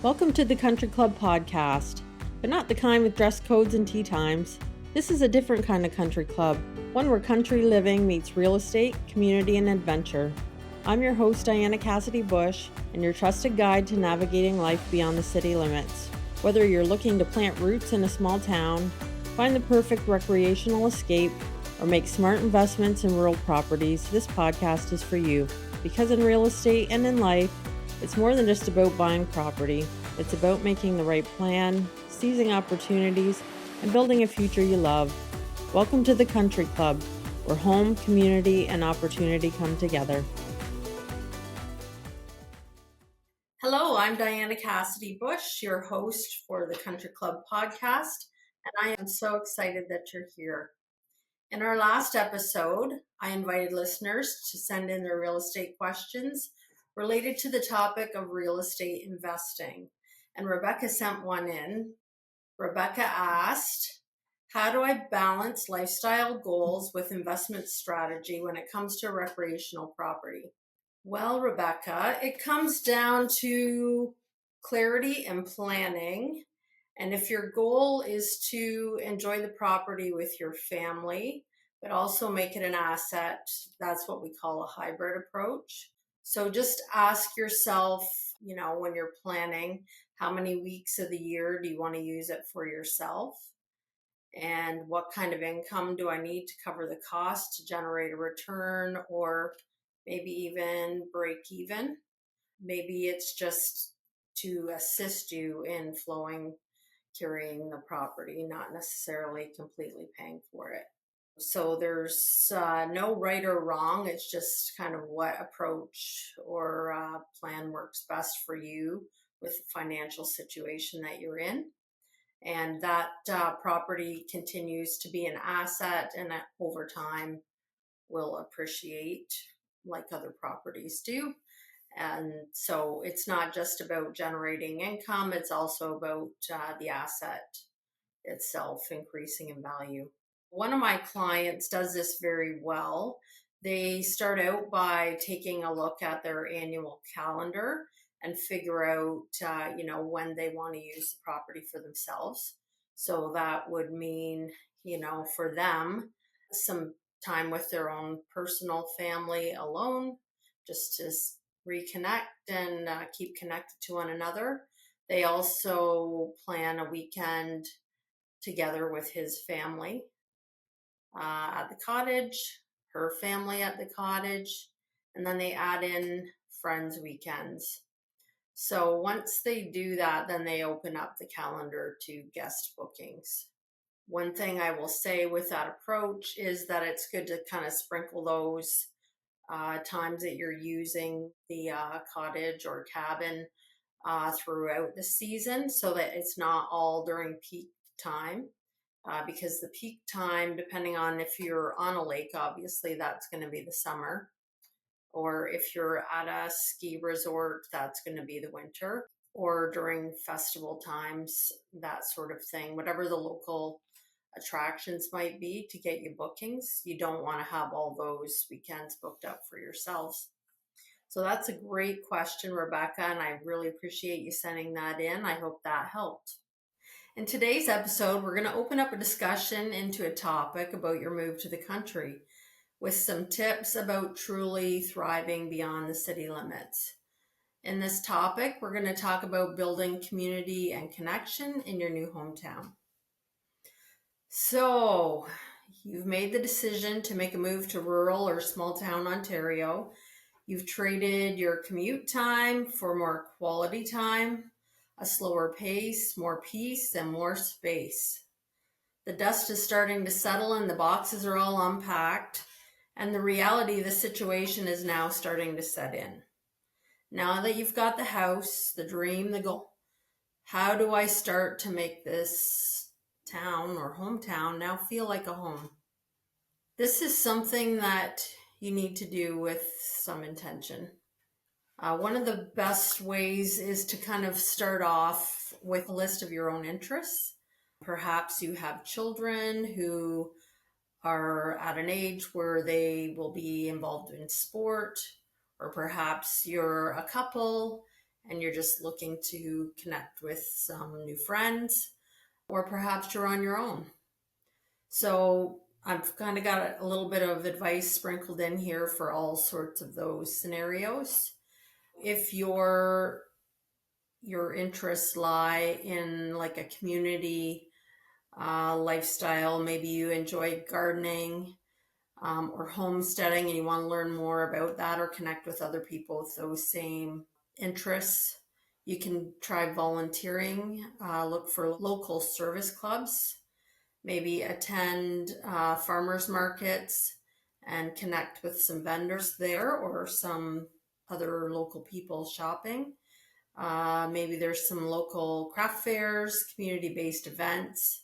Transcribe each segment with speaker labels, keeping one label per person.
Speaker 1: Welcome to the Country Club podcast, but not the kind with dress codes and tea times. This is a different kind of country club, one where country living meets real estate, community, and adventure. I'm your host, Diana Cassidy-Bush, and your trusted guide to navigating life beyond the city limits. Whether you're looking to plant roots in a small town, find the perfect recreational escape, or make smart investments in rural properties, this podcast is for you. Because in real estate and in life, it's more than just about buying property. It's about making the right plan, seizing opportunities, and building a future you love. Welcome to the Country Club, where home, community, and opportunity come together. Hello, I'm Diana Cassidy-Bush, your host for the Country Club podcast, and I am so excited that you're here. In our last episode, I invited listeners to send in their real estate questions related to the topic of real estate investing. And Rebecca sent one in. Rebecca asked, how do I balance lifestyle goals with investment strategy when it comes to recreational property? Well, Rebecca, it comes down to clarity and planning. And if your goal is to enjoy the property with your family, but also make it an asset, that's what we call a hybrid approach. So just ask yourself, when you're planning, how many weeks of the year do you want to use it for yourself? And what kind of income do I need to cover the cost to generate a return or maybe even break even? Maybe it's just to assist you in carrying the property, not necessarily completely paying for it. So there's no right or wrong. It's just kind of what approach or plan works best for you with the financial situation that you're in. And that property continues to be an asset and over time will appreciate like other properties do. And so it's not just about generating income, it's also about the asset itself increasing in value. One of my clients does this very well. They start out by taking a look at their annual calendar and figure out, when they want to use the property for themselves. So that would mean, for them, some time with their own personal family alone, just to reconnect and keep connected to one another. They also plan a weekend together with his family at the cottage, her family at the cottage, and then they add in friends' weekends. So once they do that, then they open up the calendar to guest bookings. One thing I will say with that approach is that it's good to kind of sprinkle those times that you're using the cottage or cabin throughout the season so that it's not all during peak time. Because the peak time, depending on if you're on a lake, obviously that's going to be the summer. Or if you're at a ski resort, that's going to be the winter. Or during festival times, that sort of thing. Whatever the local attractions might be to get you bookings, you don't want to have all those weekends booked up for yourselves. So that's a great question, Rebecca, and I really appreciate you sending that in. I hope that helped. In today's episode, we're going to open up a discussion into a topic about your move to the country with some tips about truly thriving beyond the city limits. In this topic, we're going to talk about building community and connection in your new hometown. So, you've made the decision to make a move to rural or small town Ontario. You've traded your commute time for more quality time, a slower pace, more peace, and more space. The dust is starting to settle and the boxes are all unpacked, and the reality of the situation is now starting to set in. Now that you've got the house, the dream, the goal, how do I start to make this town or hometown now feel like a home? This is something that you need to do with some intention. One of the best ways is to kind of start off with a list of your own interests. Perhaps you have children who are at an age where they will be involved in sport, or perhaps you're a couple and you're just looking to connect with some new friends, or perhaps you're on your own. So I've kind of got a little bit of advice sprinkled in here for all sorts of those scenarios. If your interests lie in like a community lifestyle, maybe you enjoy gardening or homesteading and you want to learn more about that or connect with other people with those same interests, you can try volunteering. Look for local service clubs, maybe attend farmers markets and connect with some vendors there or some other local people shopping. Maybe there's some local craft fairs, community-based events.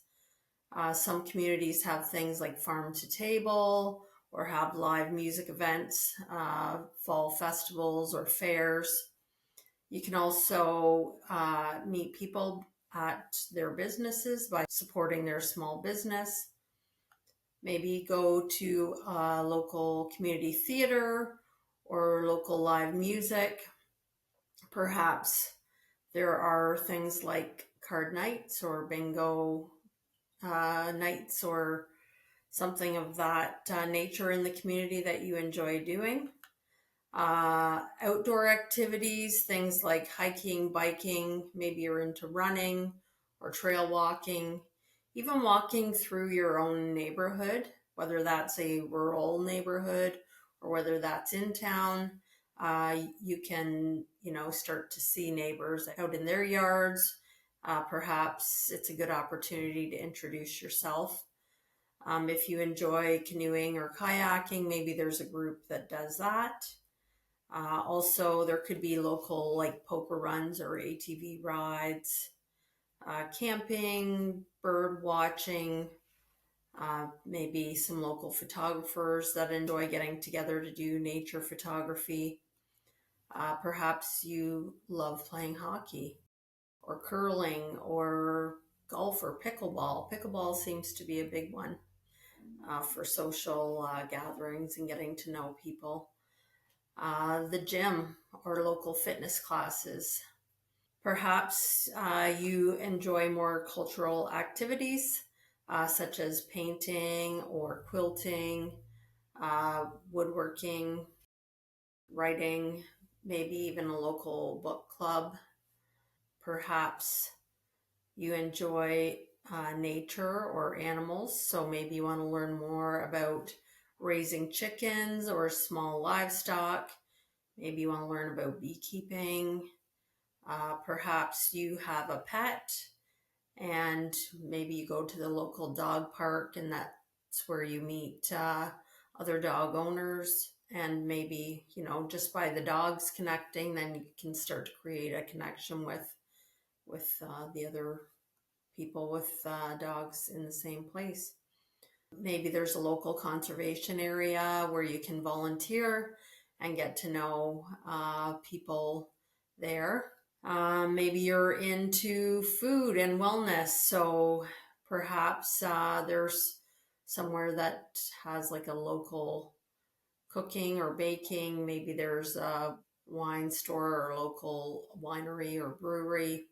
Speaker 1: Some communities have things like farm to table or have live music events, fall festivals or fairs. You can also meet people at their businesses by supporting their small business. Maybe go to a local community theater or local live music. Perhaps there are things like card nights or bingo nights or something of that nature in the community that you enjoy doing. Outdoor activities, things like hiking, biking, maybe you're into running or trail walking, even walking through your own neighborhood, whether that's a rural neighborhood or whether that's in town. You can, start to see neighbors out in their yards. Perhaps it's a good opportunity to introduce yourself. If you enjoy canoeing or kayaking, maybe there's a group that does that. Also, there could be local like poker runs or ATV rides, camping, bird watching, maybe some local photographers that enjoy getting together to do nature photography. Perhaps you love playing hockey or curling or golf or pickleball. Pickleball seems to be a big one for social gatherings and getting to know people. The gym or local fitness classes. Perhaps you enjoy more cultural activities such as painting or quilting, woodworking, writing, maybe even a local book club. Perhaps you enjoy nature or animals, so maybe you want to learn more about raising chickens or small livestock. Maybe you want to learn about beekeeping. Perhaps you have a pet and maybe you go to the local dog park and that's where you meet other dog owners. And maybe, just by the dogs connecting, then you can start to create a connection with the other people with dogs in the same place. Maybe there's a local conservation area where you can volunteer and get to know people there. Maybe you're into food and wellness, so perhaps there's somewhere that has like a local cooking or baking. Maybe there's a wine store or local winery or brewery.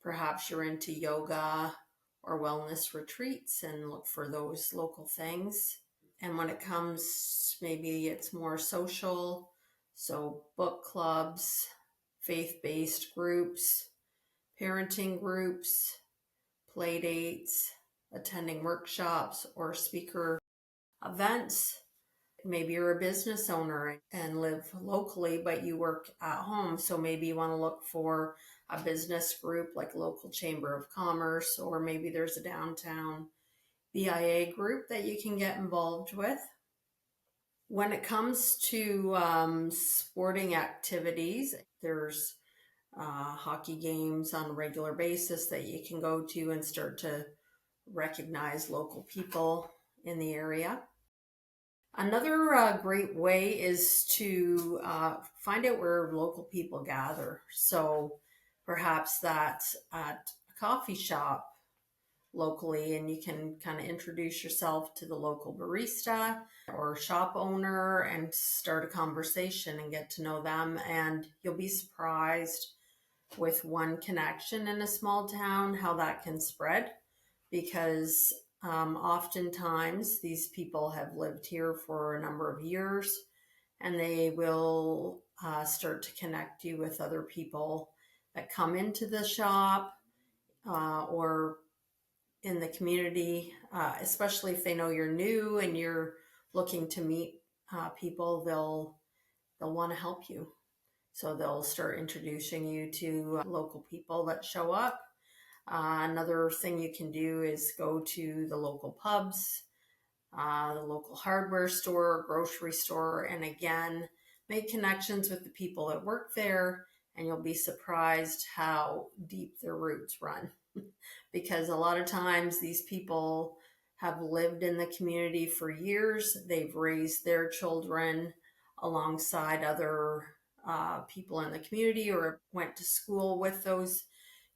Speaker 1: Perhaps you're into yoga or wellness retreats and look for those local things. And when it comes, maybe it's more social, so book clubs, faith-based groups, parenting groups, play dates, attending workshops or speaker events. Maybe you're a business owner and live locally, but you work at home. So maybe you want to look for a business group like local chamber of commerce, or maybe there's a downtown BIA group that you can get involved with. When it comes to sporting activities, there's hockey games on a regular basis that you can go to and start to recognize local people in the area. Another great way is to find out where local people gather. So perhaps that's at a coffee shop locally, and you can kind of introduce yourself to the local barista or shop owner and start a conversation and get to know them. And you'll be surprised with one connection in a small town, how that can spread, because oftentimes these people have lived here for a number of years, and they will start to connect you with other people that come into the shop or in the community, especially if they know you're new and you're looking to meet people. They'll want to help you, so they'll start introducing you to local people that show up. Another thing you can do is go to the local pubs, the local hardware store, grocery store, and again, make connections with the people that work there, and you'll be surprised how deep their roots run. Because a lot of times these people have lived in the community for years. They've raised their children alongside other people in the community, or went to school with those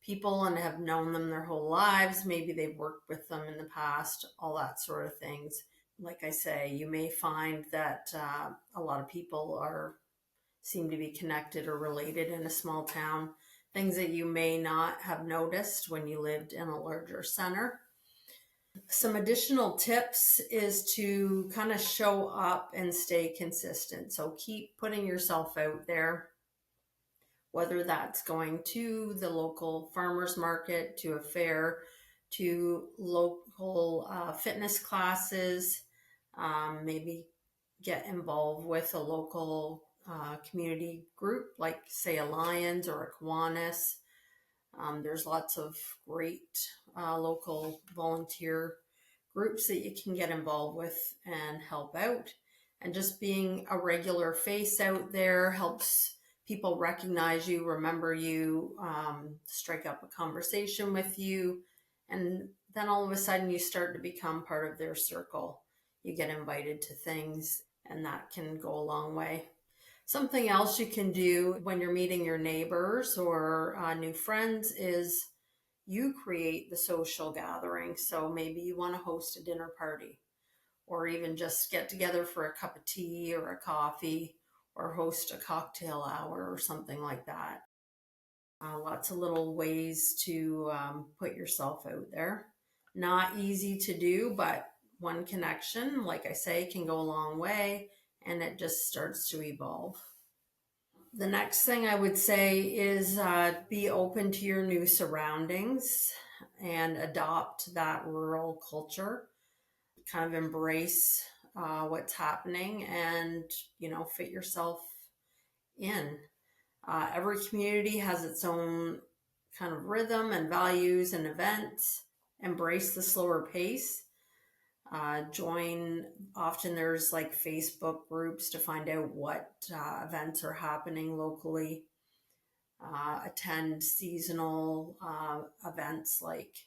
Speaker 1: people and have known them their whole lives. Maybe they've worked with them in the past, all that sort of things. Like I say, you may find that a lot of people seem to be connected or related in a small town, things that you may not have noticed when you lived in a larger center. Some additional tips is to kind of show up and stay consistent. So keep putting yourself out there, whether that's going to the local farmers market, to a fair, to local fitness classes, maybe get involved with a local community group, like say a Lions or a Kiwanis. There's lots of great local volunteer groups that you can get involved with and help out. And just being a regular face out there helps people recognize you, remember you, strike up a conversation with you, and then all of a sudden you start to become part of their circle. You get invited to things, and that can go a long way. Something else you can do when you're meeting your neighbors or new friends is you create the social gathering. So maybe you want to host a dinner party, or even just get together for a cup of tea or a coffee, or host a cocktail hour or something like that. Lots of little ways to put yourself out there. Not easy to do, but one connection, like I say, can go a long way, and it just starts to evolve. The next thing I would say is be open to your new surroundings and adopt that rural culture. Kind of embrace what's happening and, fit yourself in. Every community has its own kind of rhythm and values and events. Embrace the slower pace. Often there's like Facebook groups to find out what events are happening locally. Attend seasonal events, like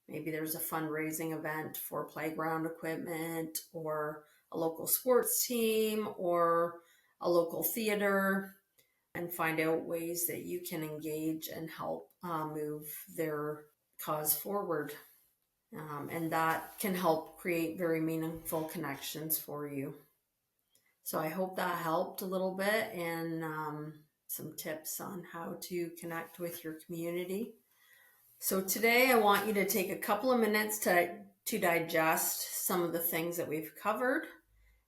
Speaker 1: maybe there's a fundraising event for playground equipment, or a local sports team, or a local theater, and find out ways that you can engage and help move their cause forward. And that can help create very meaningful connections for you. So I hope that helped a little bit, and some tips on how to connect with your community. So today I want you to take a couple of minutes to digest some of the things that we've covered.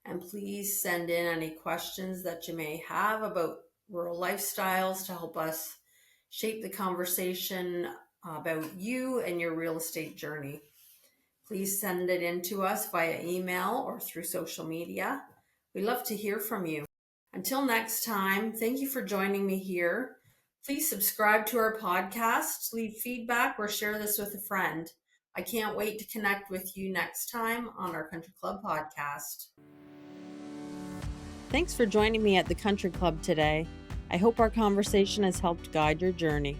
Speaker 1: And please send in any questions that you may have about rural lifestyles to help us shape the conversation about you and your real estate journey. Please send it in to us via email or through social media. We love to hear from you. Until next time, thank you for joining me here. Please subscribe to our podcast, leave feedback, or share this with a friend. I can't wait to connect with you next time on our Country Club podcast.
Speaker 2: Thanks for joining me at the Country Club today. I hope our conversation has helped guide your journey.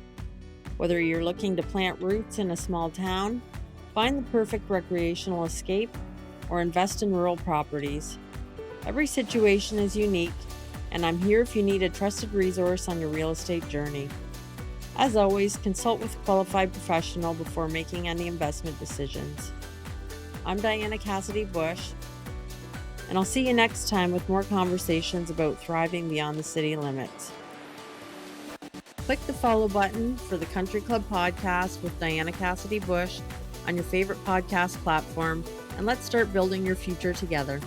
Speaker 2: Whether you're looking to plant roots in a small town, find the perfect recreational escape, or invest in rural properties, every situation is unique, and I'm here if you need a trusted resource on your real estate journey. As always, consult with a qualified professional before making any investment decisions. I'm Diana Cassidy-Bush, and I'll see you next time with more conversations about thriving beyond the city limits. Click the follow button for the Country Club podcast with Diana Cassidy-Bush on your favorite podcast platform, and let's start building your future together.